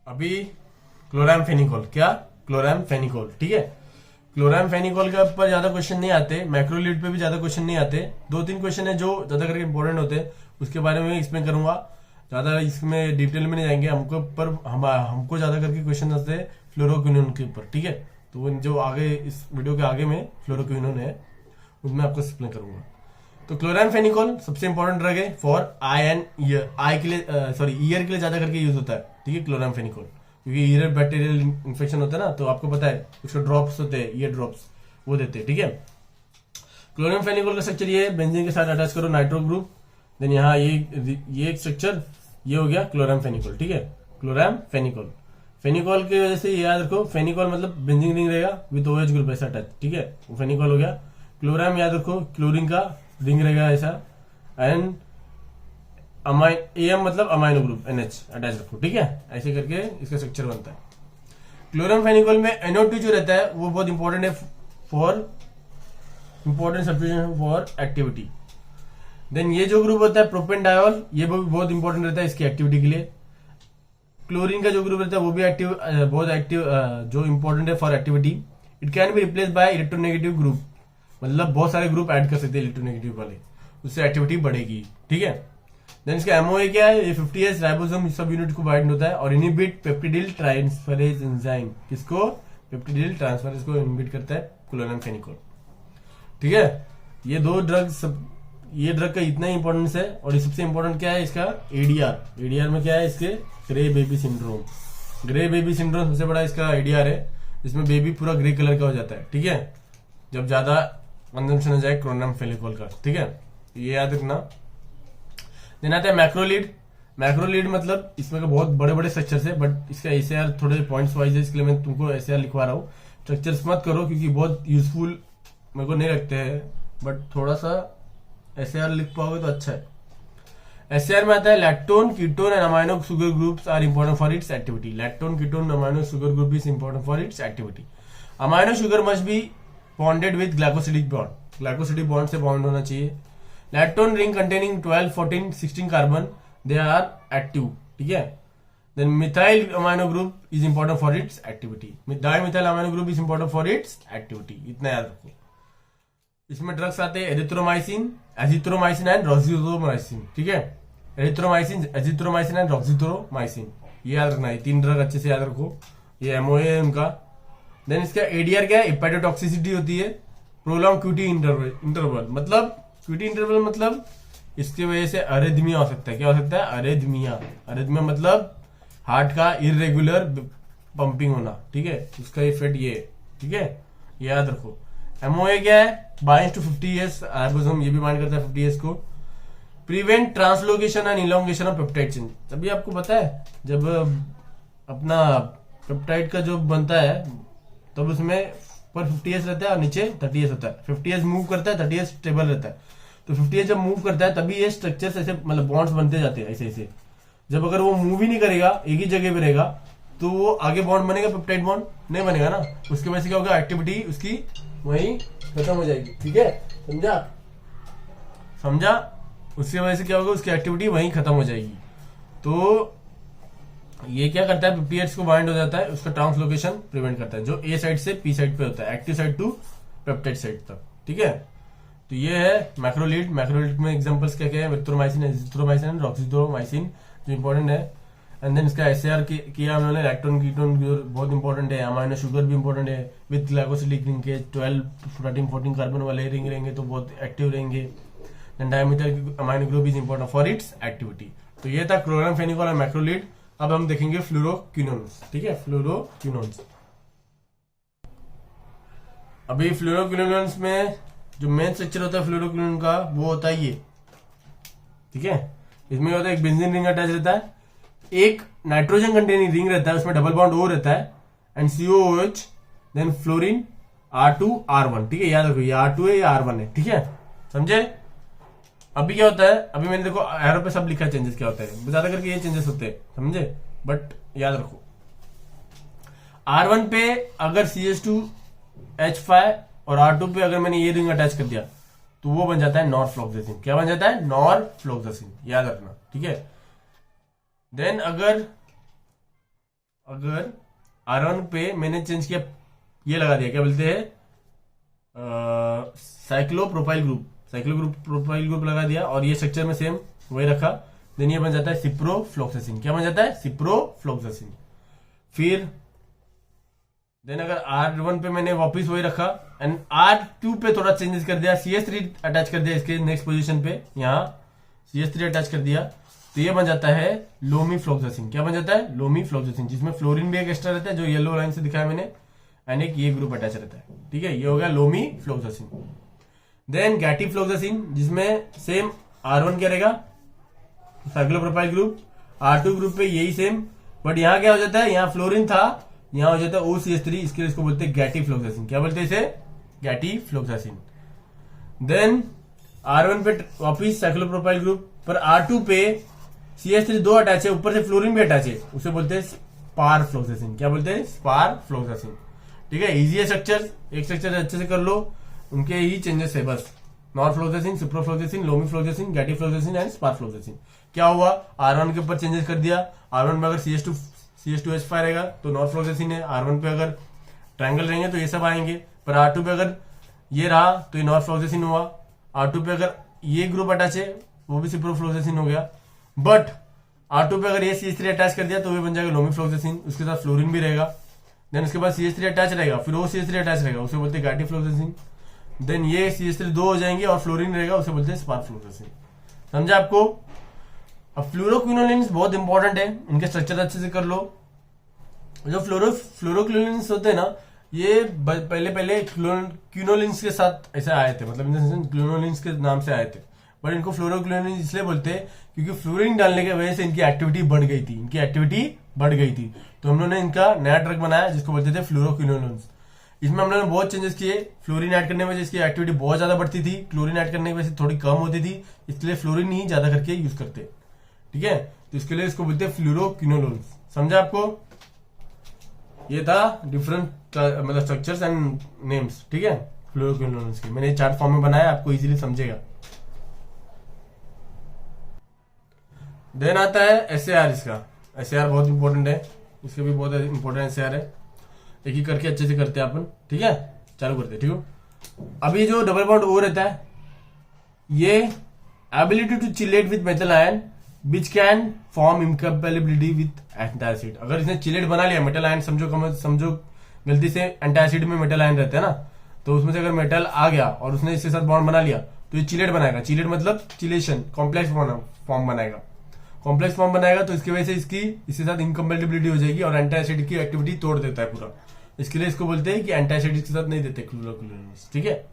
अभी क्लोरामफेनिकोल, क्या क्लोरामफेनिकोल, ठीक है। क्लोरामफेनिकोल के ऊपर ज्यादा क्वेश्चन नहीं आते, मैक्रोलीड पे भी ज्यादा क्वेश्चन नहीं आते। दो तीन क्वेश्चन है जो ज्यादा करके इंपॉर्टेंट होते हैं, उसके बारे में एक्सप्लेन करूंगा। ज्यादा इसमें डिटेल में नहीं जाएंगे हमको, पर हमको ज्यादा करके क्वेश्चन आते हैं फ्लोरोक्विनोन के ऊपर, ठीक है। तो वो जो आगे इस वीडियो के आगे में फ्लोरोक्विनोन है, उसमें आपको एक्सप्लेन करूंगा। तो क्लोरामफेनिकोल सबसे इंपॉर्टेंट ड्रग है फॉर आई एंड ईयर, आई के लिए सॉरी ईयर के लिए ज्यादा करके यूज होता है, ठीक है, क्लोरामफेनिकोल। क्योंकि ईयर बैक्टीरियल इन्फेक्शन होता है ना, तो आपको पता है उसके ड्रॉप्स होते हैं, ईयर ड्रॉप्स, वो देते हैं, ठीक है। क्लोरामफेनिकोल का स्ट्रक्चर ये है, बेंजीन के साथ अटैच करो नाइट्रो ग्रुप, देन यहाँ ये एक स्ट्रक्चर, ये हो गया क्लोरामफेनिकोल, ठीक है। क्लोरामफेनिकोल, फेनिकोल की वजह से ये याद रखो, फेनिकोल मतलब बेंजीन रिंग रहेगा विद ओएच ग्रुप ऐसा अटैच, ठीक है, वो फेनिकोल हो गया। क्लोराम याद रखो, क्लोरीन का रिंग रहेगा ऐसा, एंड अमाइन एम मतलब अमाइनो ग्रुप NH अटैच रखो, ठीक है। ऐसे करके इसका स्ट्रक्चर बनता है। क्लोरामफेनिकोल में NO2 जो रहता है वो बहुत इंपॉर्टेंट है for important substitution for activity. Then ये जो ग्रुप होता है प्रोपेनडायोल, ये बहुत इंपॉर्टेंट रहता है इसकी एक्टिविटी के लिए। क्लोरीन का जो ग्रुप रहता है वो भी एक्टिव, बहुत एक्टिव, जो इंपॉर्टेंट है for activity. It can be replace by electronegative group, मतलब बहुत सारे ग्रुप ऐड कर सकते हैं इलेक्ट्रोनेगेटिव वाले, उससे एक्टिविटी बढ़ेगी, ठीक है। देन इसका एमओए क्या है, ये 50S राइबोसोम सब यूनिट को बाइंड होता है और इनिबिट पेप्टिडिल ट्रांसफरेज एंजाइम, किसको, पेप्टिडिल ट्रांसफरेज को इनिबिट करता है क्लोरामफेनिकोल, ठीक है। ये दो ड्रग ये ड्रग का इतना ही इंपॉर्टेंस है। और सबसे इंपॉर्टेंट क्या है इसका, एडीआर में क्या है इसके, grey baby syndrome. Grey baby syndrome सबसे बड़ा इसका एडीआर है, जिसमें बेबी पूरा ग्रे कलर का हो जाता है, ठीक है, जब ज्यादा कंजम्पशन हो जाए क्लोरामफेनिकोल का, ठीक है, ये याद रखना। देन आता है मैक्रोलीड। मैक्रोलीड मतलब इसमें का बहुत बड़े बड़े स्ट्रक्चर्स है, बट इसका एसएआर थोड़े पॉइंट्स वाइज है, इसके लिए मैं तुमको एसएआर लिखवा रहा हूँ। स्ट्रक्चर्स मत करो क्योंकि बहुत यूजफुल मेरे को नहीं लगते हैं, बट थोड़ा सा एसएआर लिख पाओगे तो अच्छा है। एसएआर में आता है lactone, ketone and amino sugar groups are important for its activity. Lactone, ketone, amino sugar group is important for its activity. Amino sugar must be bonded with glycosidic bond, glycosidic bond से bond होना चाहिए। Lactone ring containing 12, 14, 16 carbon, they are active, ठीक है। Then methyl amino group is important for its activity. Dimethyl amino group is important for its activity, इतना याद रखो। इसमें drugs आते हैं एजिथ्रोमाइसिन, एजिथ्रोमाइसिन एंड रॉक्सिथ्रोमाइसिन, ठीक है। एरिथ्रोमाइसिन, एजिथ्रोमाइसिन एंड रॉक्सिथ्रोमाइसिन, ये याद रखना है, तीन ड्रग अच्छे से याद रखो, ये एमओए है उनका। देन इसका एडीआर क्या है, हेपेटोटॉक्सिसिटी होती है, प्रोलॉन्ग क्यूटी इंटरवल, मतलब क्यूटी इंटरवल मतलब इसकी वजह से अरेथमिया हो सकता है। क्या हो सकता है, अरेथमिया। अरेथमिया मतलब हार्ट का इरेगुलर पंपिंग होना, ठीक है, उसका इफेक्ट ये, ठीक है, ये याद रखो। एमओए क्या है, बाइंड्स टू 50S राइबोसोम, ये भी बाइंड करता है 50S को। Prevent translocation and elongation of peptide chain, तभी आपको पता है जब अपना पेप्टाइड का जो बनता है तब उसमें पर 50S रहता है और नीचे 30S होता है। 50S मूव करता है, 30S स्टेबल रहता है। तो 50S जब मूव करता है तभी ये स्ट्रक्चर्स ऐसे मतलब बॉन्ड्स बनते जाते हैं ऐसे ऐसे। जब अगर वो मूव ही नहीं करेगा, एक ही जगह पे रहेगा, तो वो आगे बॉन्ड बनेगा, पेप्टाइड बॉन्ड नहीं बनेगा ना, उसके वजह से क्या होगा, एक्टिविटी उसकी वहीं खत्म हो जाएगी, ठीक है, समझा समझा। उसकी वजह से क्या होगा, उसकी एक्टिविटी वहीं खत्म हो जाएगी। तो ये क्या करता है, 50S को बाइंड हो जाता है, उसका ट्रांसलोकेशन प्रिवेंट करता है, जो ए साइड से पी साइड पे होता है, active side to peptide side तक, ठीक है। तो ये है मैक्रोलीड। मैक्रोलीड में एग्जांपल्स क्या क्या है, एरिथ्रोमाइसिन, एजिथ्रोमाइसिन एंड रॉक्सिथ्रोमाइसिन, जो इंपॉर्टेंट है। एंड देन इसका एसएआर किया उन्होंने, लैक्टोन, कीटोन बहुत इंपॉर्टेंट है, अमाइनो शुगर भी इंपॉर्टेंट है विद ग्लाइकोसिडिक लिंकेज, 12, 13, 14 कार्बन वाले रिंग रहेंगे तो बहुत एक्टिव रहेंगे। Then dimethyl amino group is important for its activity. तो ये था क्लोरामफेनिकोल और मैक्रोलीड। अब हम देखेंगे फ्लोरोक्विनोन्स, ठीक है, फ्लोरोक्विनोन्स। अभी फ्लोरोक्विनोन्स में जो मेन स्ट्रक्चर होता है फ्लोरोक्विनोन का वो होता है ये, ठीक है। इसमें होता है एक बेंजीन रिंग अटैच रहता है, एक नाइट्रोजन कंटेनिंग रिंग रहता है, उसमें डबल बॉन्ड ओ रहता है, and COOH, then fluorine R2 R1, ठीक है, याद रखो ये R2 है, ये R1 है, ठीक है, समझे। अभी क्या होता है, अभी मैंने देखो एरो पे सब लिखा है चेंजेस क्या होता है, ज्यादा करके ये चेंजेस होते हैं, समझे, बट याद रखो। R1 पे अगर CH2H5 और R2 पे अगर मैंने ये रिंग अटैच कर दिया तो वो बन जाता है नॉरफ्लोक्सासिन। क्या बन जाता है, नॉरफ्लोक्सासिन, याद रखना, ठीक है। देन अगर अगर R1 पे मैंने चेंज किया, ये लगा दिया, क्या बोलते हैं, साइक्लो प्रोपाइल ग्रुप लगा दिया, और ये स्ट्रक्चर में सेम वही रखा, देन ये बन जाता है सिप्रोफ्लोक्सासिन। क्या बन जाता है, सिप्रोफ्लोक्सासिन। फिर देन अगर R1 पे मैंने वापस वही रखा एंड R2 पे थोड़ा चेंजेस कर दिया, CH3 अटैच कर दिया इसके नेक्स्ट पोजीशन पे, यहाँ CH3 अटैच कर दिया, तो ये बन जाता है लोमीफ्लोक्सासिन। क्या बन जाता है, लोमीफ्लोक्सासिन, जिसमें फ्लोरीन भी एक एक्स्ट्रा रहता है जो येलो लाइन से दिखाया मैंने, एंड एक ये ग्रुप अटैच रहता है। ठीक है, ये हो गया लोमीफ्लोक्सासिन। देन गैटिफ्लोक्सासिन, जिसमें सेम R1 क्या रहेगा, साइक्लोप्रोपाइल ग्रुप, R2 ग्रुप पे यही सेम, बट यहाँ क्या हो जाता है, यहाँ फ्लोरीन था, यहाँ हो जाता है OCH3, इसके लिए इसको बोलते हैं गैटिफ्लोक्सासिन। क्या बोलते हैं इसे, गैटिफ्लोक्सासिन। देन R1 पे वापिस साइक्लोप्रोपाइल ग्रुप, पर R2 पे CH3 दो अटैच है, ऊपर से फ्लोरीन भी अटैच है, उसे बोलते हैं स्पारफ्लोक्सासिन। क्या बोलते हैं, स्पारफ्लोक्सासिन। ठीक है, इजी है स्ट्रक्चर, एक स्ट्रक्चर अच्छे से कर लो, उनके ही चेंजेस है बस, नॉरफ्लोक्सासिन, सिप्रोफ्लोक्सासिन, लोमीफ्लोक्सासिन, गैटिफ्लोक्सासिन एंड स्पारफ्लोक्सासिन। क्या हुआ, R1 के ऊपर चेंजेस कर दिया, R1 में अगर CH2H5 रहेगा तो नॉरफ्लोक्सासिन है, R1 पे अगर ट्रायंगल रहेंगे तो ये सब आएंगे, पर R2 पे अगर ये रहा तो ये नॉरफ्लोक्सासिन हुआ, R2 पे अगर ये ग्रुप अटैच है वो भी सिप्रोफ्लोक्सासिन हो गया, बट R2 पे अगर ये CH3 अटैच कर दिया तो ये बन जाएगा लोमीफ्लोक्सासिन, उसके साथ फ्लोरीन भी रहेगा, देन उसके बाद CH3 अटैच रहेगा, फिर वो CH3 अटैच रहेगा, उसे बोलते हैं गैटिफ्लोक्सासिन, देन ये CH3 दो हो जाएंगे और फ्लोरीन रहेगा, उसे बोलते हैं स्पारफ्लोक्सासिन। समझा आपको। अब फ्लोरोक्विनोलिन्स बहुत इंपॉर्टेंट है, इनके स्ट्रक्चर अच्छे से कर लो। जो फ्लोरोक्विनोलिन्स होते हैं ना, ये पहले क्विनोलिन्स के साथ ऐसे आए थे, मतलब क्विनोलिन्स के नाम से आए थे, बट इनको फ्लोरोक्विनोलिन्स इसलिए बोलते हैं क्योंकि फ्लोरीन डालने की वजह से इनकी एक्टिविटी बढ़ गई थी, तो हम लोगों ने इनका नया ड्रग बनाया जिसको बोलते थे फ्लोरोक्विनोलिन्स। इसमें हम लोगों ने बहुत चेंजेस किए, फ्लोरीन ऐड करने की वजह से इसकी एक्टिविटी बहुत ज्यादा बढ़ती थी, क्लोरीन ऐड करने की वजह से थोड़ी कम होती थी, इसलिए फ्लोरीन ही ज्यादा करके यूज करते। ठीक है, तो इसके लिए इसको बोलते हैं फ्लोरोक्विनोलिन्स। समझा आपको। ये था डिफरेंट मतलब स्ट्रक्चर्स एंड नेम्स। ठीक है, फ्लोरोक्विनोलिन्स की मैंने चार्ट फॉर्म में बनाया, आपको इजीली समझेगा। देन आता है SAR। इसका SAR बहुत इंपॉर्टेंट है, इसके भी बहुत इंपॉर्टेंट SAR है, एक ही करके अच्छे से करते हैं अपन। ठीक है, चालू करते हैं। ठीक है, अभी जो डबल बॉन्ड O रहता है, ये ability to chelate with metal ion which can form incompatibility with antacid. अगर इसने चिलेट बना लिया, मेटल आयन समझो गलती से एंटासिड में मेटल आयन रहते हैं ना, तो उसमें से अगर मेटल आ गया और उसने इसके साथ बॉन्ड बना लिया तो ये चिलेट बनाएगा। चिलेट मतलब चिलेशन, कॉम्प्लेक्स फॉर्म बनाएगा। कॉम्प्लेक्स फॉर्म बनाएगा तो इसकी वजह से इसके साथ इनकम्पेटिबिलिटी हो जाएगी और एंटासिड की एक्टिविटी तोड़ देता है पूरा। इसके लिए इसको बोलते हैं कि एंटासिड के साथ नहीं देते क्लोरोक्विनोलिन्स। ठीक है,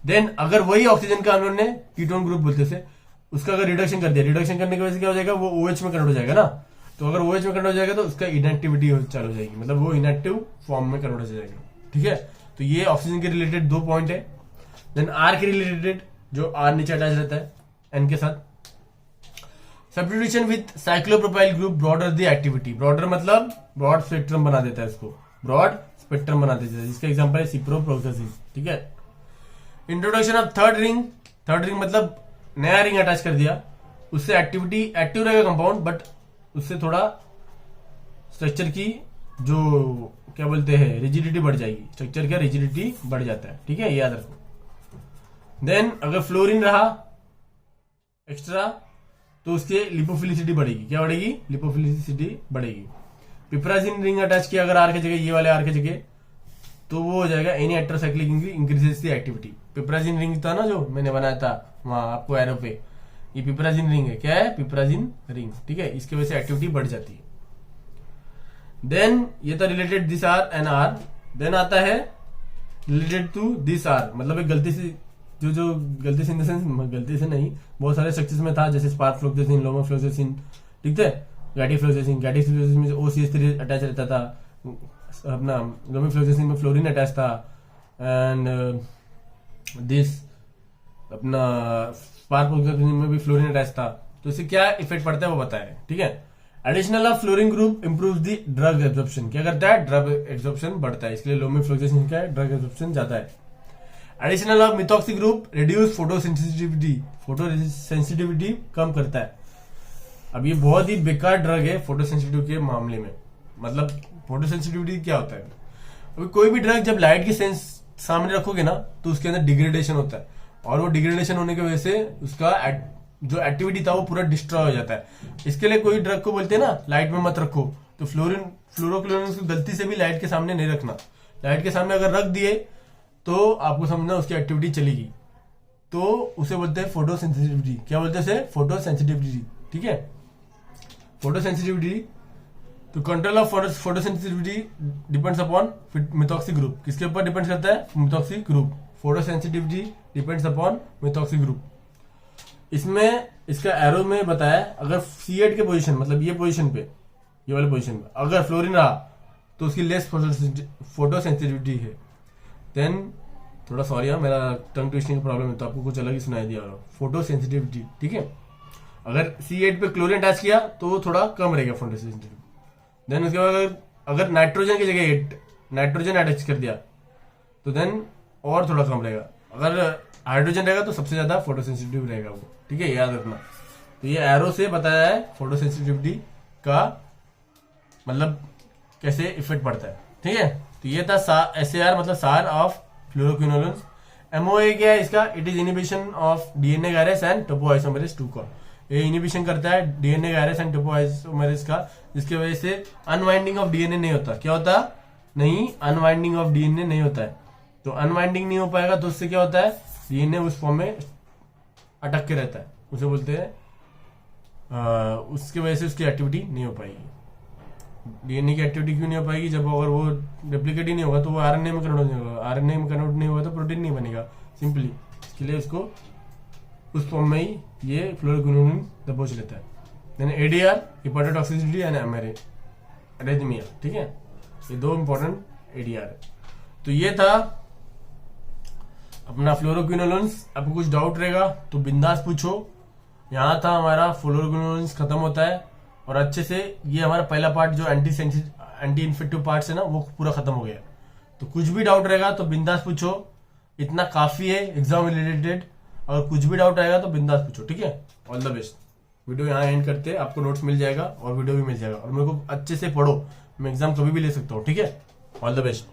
देन अगर वही ऑक्सीजन का हम लोगों ने कीटोन ग्रुप बोलते थे, उसका अगर रिडक्शन कर दिया, रिडक्शन करने की वजह से क्या हो जाएगा, वो OH में कन्वर्ट हो जाएगा ना, तो अगर OH में कन्वर्ट हो जाएगा तो उसका इनएक्टिविटी चालू हो जाएगी, मतलब वो इनएक्टिव फॉर्म में कन्वर्ट हो जाएगा। ठीक है, तो ये ऑक्सीजन के रिलेटेड 2 पॉइंट है। देन R के रिलेटेड, जो R नीचे अटैच रहता है N के साथ, substitution with cyclopropyl group broader the activity. Broader मतलब ब्रॉड स्पेक्ट्रम बना देता है, इसको ब्रॉड स्पेक्ट्रम बना देता है, जिसका एग्जांपल है सिप्रोफ्लोक्सासिन। ठीक है, इंट्रोडक्शन ऑफ थर्ड रिंग मतलब नया रिंग अटैच कर दिया, उससे एक्टिव रहेगा कंपाउंड, बट उससे थोड़ा स्ट्रक्चर की जो क्या बोलते हैं रिजिडिटी बढ़ जाएगी, स्ट्रक्चर का रिजिडिटी बढ़ जाता है। ठीक है, याद रखो। देन अगर फ्लोरीन रहा एक्स्ट्रा तो उसके लिपोफिलिसिटी बढ़ेगी। क्या बढ़ेगी, लिपोफिलिसिटी बढ़ेगी। पिपराजिन रिंग अटैच किया अगर R की जगह, ये वाले R की जगह, तो वो हो जाएगा any heterocyclic increases the activity. Piperazine ring था ना जो मैंने बनाया था वहां आपको एरो पे, ये पिपराजिन रिंग है। क्या है, पिपराजिन रिंग। ठीक है, इसकी वजह से एक्टिविटी बढ़ जाती है। देन ये था related this R and R। Then आता है रिलेटेड टू दिस R, मतलब एक गलती से जो गलती से इन द सेंस, गलती से नहीं, बहुत सारे स्ट्रक्चर्स में था, जैसे स्पारफ्लोक्सासिन, लोमोफ्लोक्सासिन। ठीक है, गैटिफ्लोक्सासिन में OCH3 अटैच रहता था, अपना लोमोफ्लोक्सासिन में फ्लोरीन अटैच था, एंड दिस अपना स्पारफ्लोक्सासिन में भी फ्लोरीन अटैच था। तो इससे क्या इफेक्ट पड़ता है वो बताया। ठीक है, additional of fluorine group improve the drug absorption. क्या करता है, ड्रग एब्जॉर्प्शन बढ़ता है, इसलिए लोमोफ्लोक्सासिन का ड्रग एब्जॉर्प्शन ज्यादा है। Additional of methoxy group reduce photosensitivity कम करता है। अब ये बहुत ही बेकार ड्रग है फोटोसेंसिटिव के मामले में, मतलब फोटो सेंसिटिविटी क्या होता है? अभी कोई भी ड्रग जब लाइट के सेंस सामने रखोगे ना तो उसके अंदर डिग्रेडेशन होता है, और वो डिग्रेडेशन होने की वजह से उसका जो एक्टिविटी था वो पूरा डिस्ट्रॉय हो जाता है। इसके लिए कोई ड्रग को बोलते हैं ना लाइट में मत रखो, तो फ्लोरोक्लोरिन को गलती से भी लाइट के सामने नहीं रखना। लाइट के सामने अगर रख दिए तो आपको समझना उसकी एक्टिविटी चलेगी, तो उसे बोलते हैं फोटो सेंसिटिविटी। क्या बोलते हैं उसे? Photo sensitivity. ठीक है, फोटो सेंसिटिविटी। तो control of photo sensitivity depends upon methoxy group. किसके ऊपर डिपेंड करता है? Methoxy group. Photo sensitivity depends upon methoxy group. इसमें इसका एरो में बताया, अगर C8 के पोजीशन, मतलब ये पोजीशन पे, ये वाले पोजीशन पे अगर फ्लोरीन रहा तो उसकी लेस फोटो सेंसिटिविटी है। देन थोड़ा सॉरी है, मेरा टंग ट्विस्टिंग का प्रॉब्लम है तो आपको कुछ अलग ही सुनाई दिया होगा। फोटो सेंसिटिविटी, ठीक है। अगर C8 पे क्लोरीन अटैच किया तो वो थोड़ा कम रहेगा फोटो सेंसिटिविटी। देन उसके बाद अगर नाइट्रोजन की जगह नाइट्रोजन अटैच कर दिया तो देन और थोड़ा कम रहेगा। अगर हाइड्रोजन रहेगा तो सबसे ज्यादा फोटो सेंसिटिव रहेगा वो, ठीक है, याद रखना। तो ये एरो से बताया है फोटो सेंसिटिविटी का मतलब कैसे इफेक्ट पड़ता है, ठीक है। तो ये था SAR मतलब सार ऑफ फ्लोरोक्विनोलोन्स। MOA क्या है इसका? It is inhibition of DNA gyrase and topoisomerase 2 का। ये इनिबिशन करता है DNA गायरेस एंड टोपोआइसोमेरेस का, जिसकी वजह से अनवाइंडिंग ऑफ DNA नहीं होता। क्या होता? नहीं, अनवाइंडिंग ऑफ DNA नहीं होता है। तो अनवाइंडिंग नहीं हो पाएगा तो उससे क्या होता है? DNA उस फॉर्म में अटक के रहता है, उसे बोलते हैं उसकी वजह से उसकी एक्टिविटी नहीं हो पाएगी। DNA की एक्टिविटी क्यों नहीं हो पाएगी? जब अगर वो रेप्लिकेट ही नहीं होगा तो वो RNA में कन्वर्ट नहीं होगा, RNA में कन्वर्ट नहीं होगा तो प्रोटीन नहीं बनेगा सिंपली। इसके लिए उसको उस फॉर्म में ही ये फ्लोरोक्विनोलोन दबोच लेता है। Then ADR hepatotoxicity and arrhythmia, ठीक है, ये दो इंपॉर्टेंट ADR है। तो ये था अपना फ्लोरोक्विनोलोन्स। आपको कुछ डाउट रहेगा तो बिंदास पूछो। यहाँ था हमारा फ्लोरोक्विनोलोन्स खत्म होता है, और अच्छे से ये हमारा पहला पार्ट जो एंटी इन्फेक्टिव पार्ट है ना वो पूरा खत्म हो गया। तो कुछ भी डाउट रहेगा तो बिंदास पूछो, इतना काफी है एग्जाम रिलेटेड। अगर कुछ भी डाउट आएगा तो बिंदास पूछो, ठीक है। All the best. वीडियो यहाँ एंड करते हैं, आपको नोट्स मिल जाएगा और वीडियो भी मिल जाएगा, और मेरे को अच्छे से पढ़ो, मैं एग्जाम कभी भी ले सकता हूँ, ठीक है। All the best.